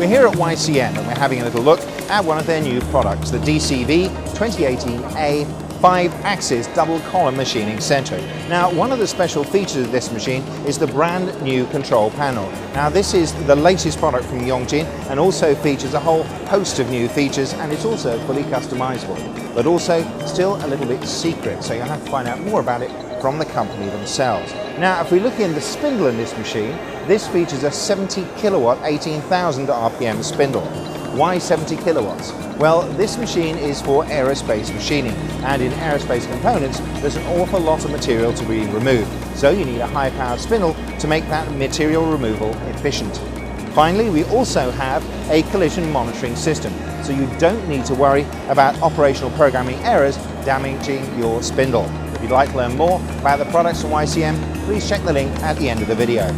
We're here at YCM and we're having a little look at one of their new products, the DCV 2018A 5-axis double column machining center. Now, one of the special features of this machine is the brand new control panel. Now, this is the latest product from Yongjin and also features a whole host of new features, and it's also fully customizable, but also still a little bit secret, so you'll have to find out more about it from the company themselves. Now, if we look in the spindle in this machine, this features a 70 kilowatt 18,000 RPM spindle. Why 70 kilowatts? Well, this machine is for aerospace machining, and in aerospace components there's an awful lot of material to be removed, so you need a high powered spindle to make that material removal efficient. Finally, we also have a collision monitoring system, so you don't need to worry about operational programming errors damaging your spindle. If you'd like to learn more about the products from YCM, please check the link at the end of the video.